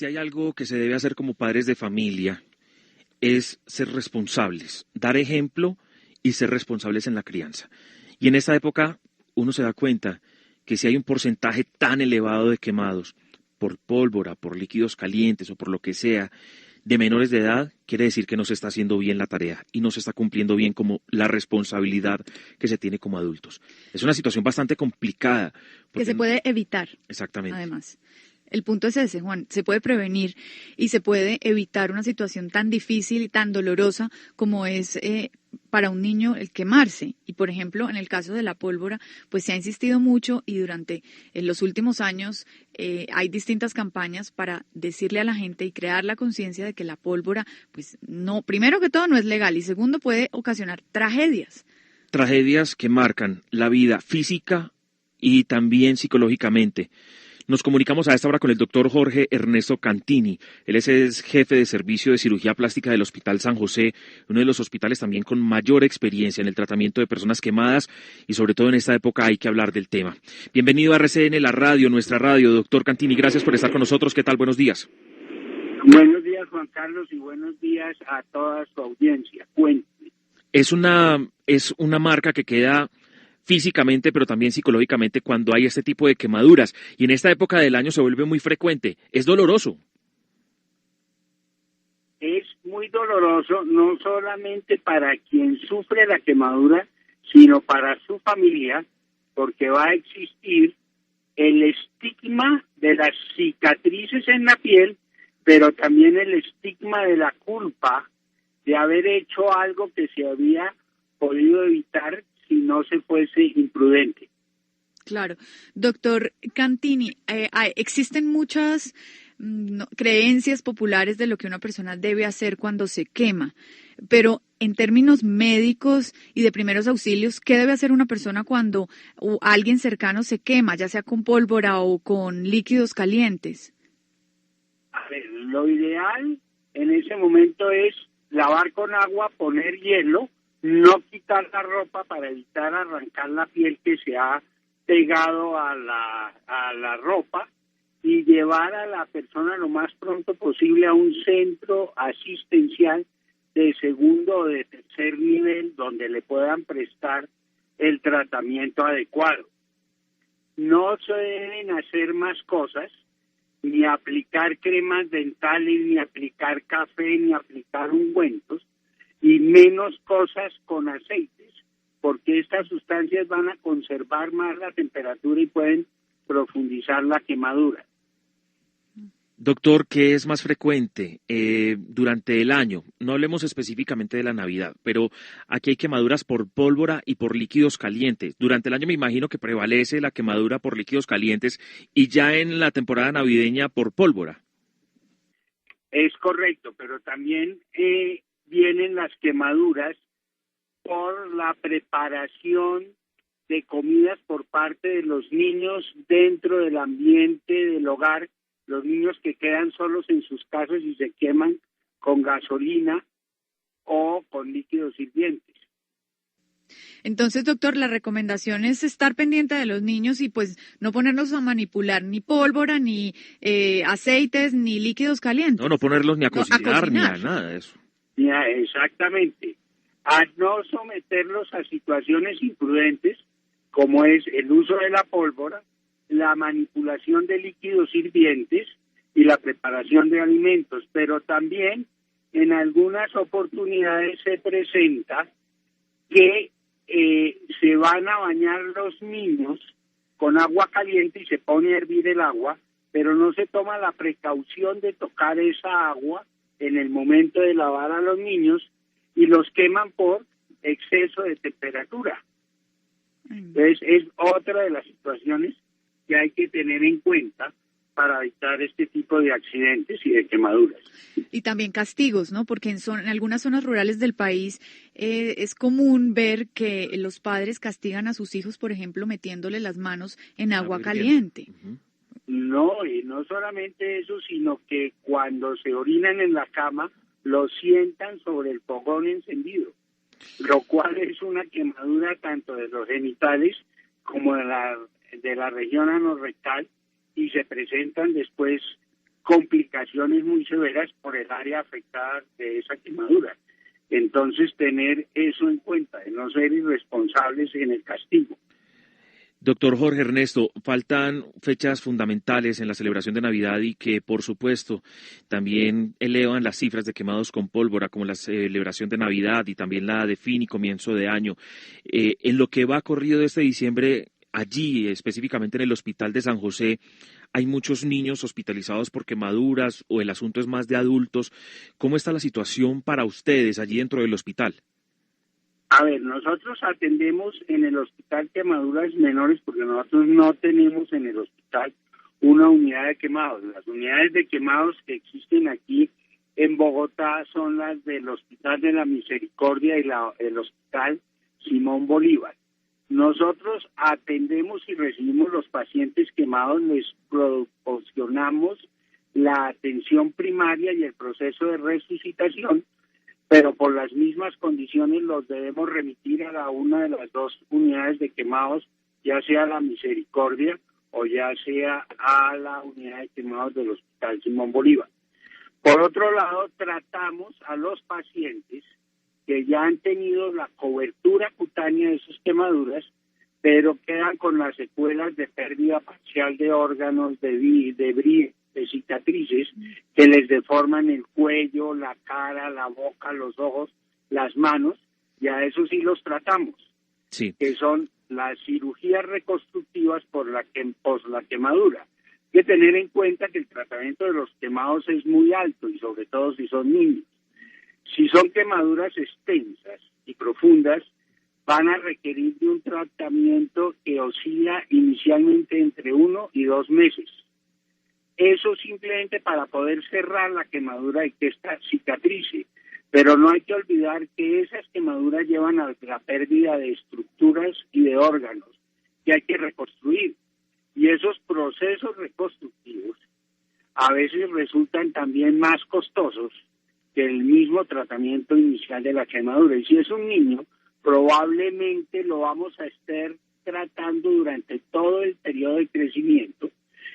Si hay algo que se debe hacer como padres de familia, es ser responsables, dar ejemplo y ser responsables en la crianza. Y en esta época uno se da cuenta que si hay un porcentaje tan elevado de quemados por pólvora, por líquidos calientes o por lo que sea, de menores de edad, quiere decir que no se está haciendo bien la tarea y no se está cumpliendo bien como la responsabilidad que se tiene como adultos. Es una situación bastante complicada. Que se puede evitar. Exactamente. Además. El punto es ese, Juan, se puede prevenir y se puede evitar una situación tan difícil y tan dolorosa como es para un niño el quemarse. Y por ejemplo, en el caso de la pólvora, pues se ha insistido mucho y durante los últimos años hay distintas campañas para decirle a la gente y crear la conciencia de que la pólvora, pues no, primero que todo no es legal y segundo puede ocasionar tragedias. Tragedias que marcan la vida física y también psicológicamente. Nos comunicamos a esta hora con el doctor Jorge Ernesto Cantini. Él es jefe de servicio de cirugía plástica del Hospital San José, uno de los hospitales también con mayor experiencia en el tratamiento de personas quemadas y sobre todo en esta época hay que hablar del tema. Bienvenido a RCN, la radio, nuestra radio. Doctor Cantini, gracias por estar con nosotros. ¿Qué tal? Buenos días. Buenos días, Juan Carlos, y buenos días a toda su audiencia. Cuénteme. Es una marca que queda físicamente, pero también psicológicamente cuando hay este tipo de quemaduras. Y en esta época del año se vuelve muy frecuente. Es doloroso. Es muy doloroso, no solamente para quien sufre la quemadura, sino para su familia, porque va a existir el estigma de las cicatrices en la piel, pero también el estigma de la culpa de haber hecho algo que se había podido evitar si no se fuese imprudente. Claro. Doctor Cantini, existen muchas creencias populares de lo que una persona debe hacer cuando se quema, pero en términos médicos y de primeros auxilios, ¿qué debe hacer una persona cuando alguien cercano se quema, ya sea con pólvora o con líquidos calientes? A ver, lo ideal en ese momento es lavar con agua, poner hielo, no quitar la ropa para evitar arrancar la piel que se ha pegado a la ropa y llevar a la persona lo más pronto posible a un centro asistencial de segundo o de tercer nivel donde le puedan prestar el tratamiento adecuado. No se deben hacer más cosas, ni aplicar cremas dentales, ni aplicar café, ni aplicar ungüentos, y menos cosas con aceites, porque estas sustancias van a conservar más la temperatura y pueden profundizar la quemadura. Doctor, ¿qué es más frecuente durante el año? No hablemos específicamente de la Navidad, pero aquí hay quemaduras por pólvora y por líquidos calientes. Durante el año me imagino que prevalece la quemadura por líquidos calientes y ya en la temporada navideña por pólvora. Es correcto, pero también vienen las quemaduras por la preparación de comidas por parte de los niños dentro del ambiente del hogar, los niños que quedan solos en sus casas y se queman con gasolina o con líquidos hirvientes. Entonces, doctor, la recomendación es estar pendiente de los niños y pues no ponerlos a manipular ni pólvora, ni aceites, ni líquidos calientes. No ponerlos ni a cocinar, ni a nada de eso. Ya, exactamente. A no someterlos a situaciones imprudentes como es el uso de la pólvora, la manipulación de líquidos hirvientes y la preparación de alimentos, pero también en algunas oportunidades se presenta que se van a bañar los niños con agua caliente y se pone a hervir el agua, pero no se toma la precaución de tocar esa agua en el momento de lavar a los niños y los queman por exceso de temperatura. Entonces es otra de las situaciones que hay que tener en cuenta para evitar este tipo de accidentes y de quemaduras. Y también castigos, ¿no? Porque en algunas zonas rurales del país es común ver que los padres castigan a sus hijos, por ejemplo, metiéndole las manos en agua caliente. Uh-huh. No, y no solamente eso, sino que cuando se orinan en la cama, lo sientan sobre el fogón encendido, lo cual es una quemadura tanto de los genitales como de la región anorrectal, y se presentan después complicaciones muy severas por el área afectada de esa quemadura. Entonces, tener eso en cuenta, de no ser irresponsables en el castigo. Doctor Jorge Ernesto, faltan fechas fundamentales en la celebración de Navidad y que, por supuesto, también elevan las cifras de quemados con pólvora, como la celebración de Navidad y también la de fin y comienzo de año. En lo que va corrido de este diciembre, allí, específicamente en el Hospital de San José, hay muchos niños hospitalizados por quemaduras o el asunto es más de adultos. ¿Cómo está la situación para ustedes allí dentro del hospital? A ver, nosotros atendemos en el hospital quemaduras menores porque nosotros no tenemos en el hospital una unidad de quemados. Las unidades de quemados que existen aquí en Bogotá son las del Hospital de la Misericordia y el Hospital Simón Bolívar. Nosotros atendemos y recibimos los pacientes quemados, les proporcionamos la atención primaria y el proceso de resucitación, pero por las mismas condiciones los debemos remitir a una de las dos unidades de quemados, ya sea a la Misericordia o ya sea a la unidad de quemados del Hospital Simón Bolívar. Por otro lado, tratamos a los pacientes que ya han tenido la cobertura cutánea de sus quemaduras, pero quedan con las secuelas de pérdida parcial de órganos, de cicatrices que les deforman el cuello, la cara, la boca, los ojos, las manos, y a eso sí los tratamos, Sí. Que son las cirugías reconstructivas por la quemadura. Hay que tener en cuenta que el tratamiento de los quemados es muy alto, y sobre todo si son niños. Si son quemaduras extensas y profundas, van a requerir de un tratamiento que oscila inicialmente entre 1 y 2 meses. Eso simplemente para poder cerrar la quemadura y que esta cicatrice. Pero no hay que olvidar que esas quemaduras llevan a la pérdida de estructuras y de órganos que hay que reconstruir. Y esos procesos reconstructivos a veces resultan también más costosos que el mismo tratamiento inicial de la quemadura. Y si es un niño, probablemente lo vamos a estar tratando durante todo el periodo de crecimiento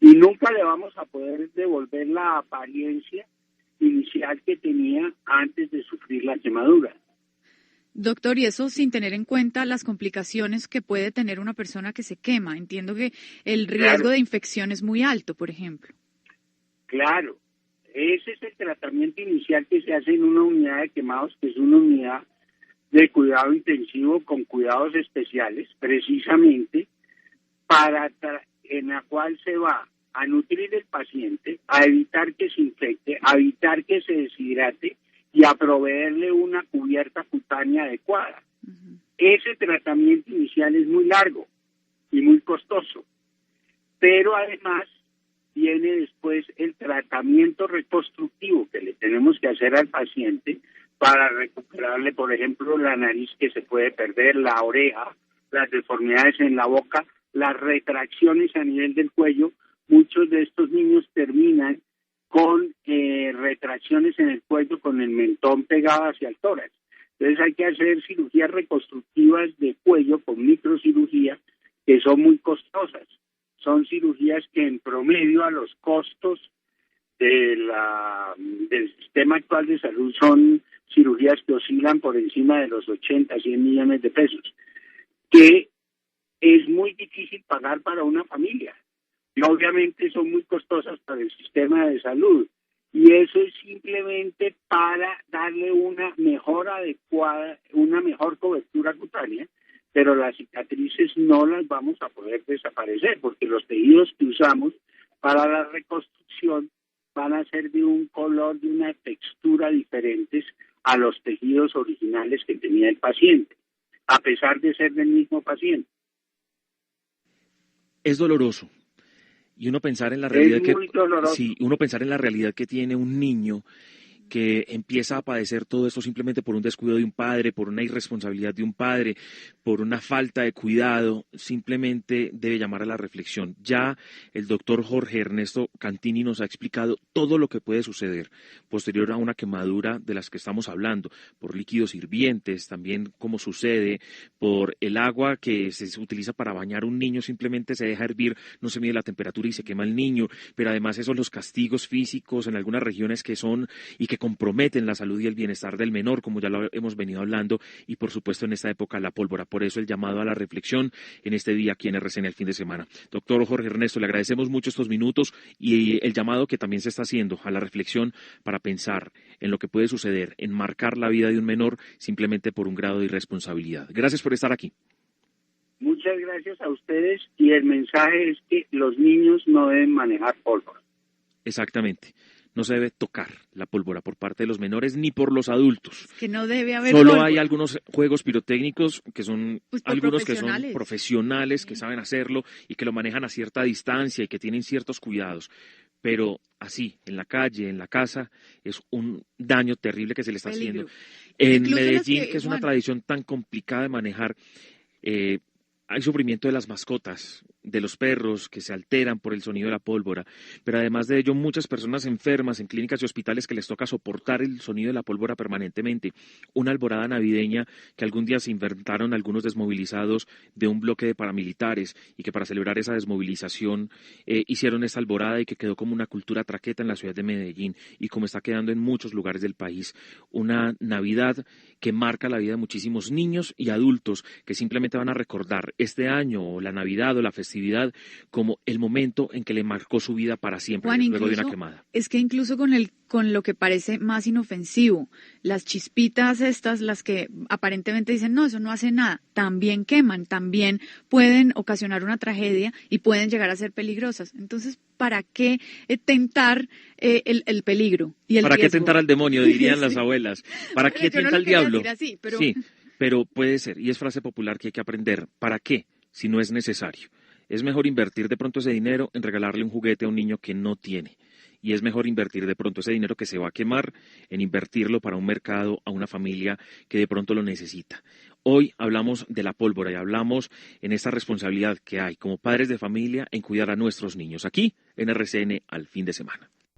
y nunca le vamos a poder devolver la apariencia inicial que tenía antes de sufrir la quemadura. Doctor, y eso sin tener en cuenta las complicaciones que puede tener una persona que se quema. Entiendo que el riesgo de infección es muy alto, por ejemplo. Claro, ese es el tratamiento inicial que se hace en una unidad de quemados, que es una unidad de cuidado intensivo con cuidados especiales, precisamente en la cual se va a nutrir el paciente, a evitar que se infecte, a evitar que se deshidrate y a proveerle una cubierta cutánea adecuada. Uh-huh. Ese tratamiento inicial es muy largo y muy costoso, pero además viene después el tratamiento reconstructivo que le tenemos que hacer al paciente para recuperarle, por ejemplo, la nariz que se puede perder, la oreja, las deformidades en la boca, las retracciones a nivel del cuello. Muchos de estos niños terminan con retracciones en el cuello, con el mentón pegado hacia el tórax. Entonces hay que hacer cirugías reconstructivas de cuello con microcirugía que son muy costosas. Son cirugías que en promedio a los costos del sistema actual de salud son cirugías que oscilan por encima de los 80, 100 millones de pesos, que es muy difícil pagar para una familia. Y obviamente son muy costosas para el sistema de salud. Y eso es simplemente para darle una mejor adecuada, una mejor cobertura cutánea, pero las cicatrices no las vamos a poder desaparecer, porque los tejidos que usamos para la reconstrucción van a ser de un color, de una textura diferentes a los tejidos originales que tenía el paciente, a pesar de ser del mismo paciente. Es doloroso. Y uno pensar en la realidad uno pensar en la realidad que tiene un niño que empieza a padecer todo esto simplemente por un descuido de un padre, por una irresponsabilidad de un padre, por una falta de cuidado, simplemente debe llamar a la reflexión. Ya el doctor Jorge Ernesto Cantini nos ha explicado todo lo que puede suceder posterior a una quemadura de las que estamos hablando, por líquidos hirvientes, también cómo sucede, por el agua que se utiliza para bañar a un niño, simplemente se deja hervir, no se mide la temperatura y se quema el niño, pero además esos los castigos físicos en algunas regiones que son y que comprometen la salud y el bienestar del menor, como ya lo hemos venido hablando, y por supuesto en esta época la pólvora. Por eso el llamado a la reflexión en este día aquí en RCN el fin de semana. Doctor Jorge Ernesto, le agradecemos mucho estos minutos y el llamado que también se está haciendo a la reflexión para pensar en lo que puede suceder, en marcar la vida de un menor simplemente por un grado de irresponsabilidad. Gracias por estar aquí. Muchas gracias a ustedes y el mensaje es que los niños no deben manejar pólvora. Exactamente. No se debe tocar la pólvora por parte de los menores ni por los adultos. Que no debe haber Solo pólvora. hay algunos juegos pirotécnicos que son Pues por algunos que son profesionales. profesionales, que saben hacerlo y que lo manejan a cierta distancia y que tienen ciertos cuidados. Pero así, en la calle, en la casa, es un daño terrible que se le está Peligro. haciendo. En Incluso los Medellín, que, que es una Juan, tradición tan complicada de manejar, hay sufrimiento de las mascotas, de los perros que se alteran por el sonido de la pólvora, pero además de ello muchas personas enfermas en clínicas y hospitales que les toca soportar el sonido de la pólvora permanentemente. Una alborada navideña que algún día se inventaron algunos desmovilizados de un bloque de paramilitares y que para celebrar esa desmovilización hicieron esta alborada y que quedó como una cultura traqueta en la ciudad de Medellín y como está quedando en muchos lugares del país. Una Navidad que marca la vida de muchísimos niños y adultos que simplemente van a recordar este año o la Navidad o la festividad como el momento en que le marcó su vida para siempre, Juan, luego de una incluso, quemada. es que incluso con lo que parece más inofensivo, las chispitas estas, las que aparentemente dicen, no, eso no hace nada, también queman, también pueden ocasionar una tragedia y pueden llegar a ser peligrosas. Entonces, ¿para qué tentar el peligro y el ¿Para riesgo? qué tentar al demonio? Dirían Sí. las abuelas. ¿Para qué Yo no tienta lo al quería diablo? decir así, pero... Sí, pero puede ser, y es frase popular que hay que aprender. ¿Para qué? Si no es necesario. Es mejor invertir de pronto ese dinero en regalarle un juguete a un niño que no tiene. Y es mejor invertir de pronto ese dinero que se va a quemar en invertirlo para un mercado, a una familia que de pronto lo necesita. Hoy hablamos de la pólvora y hablamos en esta responsabilidad que hay como padres de familia en cuidar a nuestros niños aquí en RCN al fin de semana.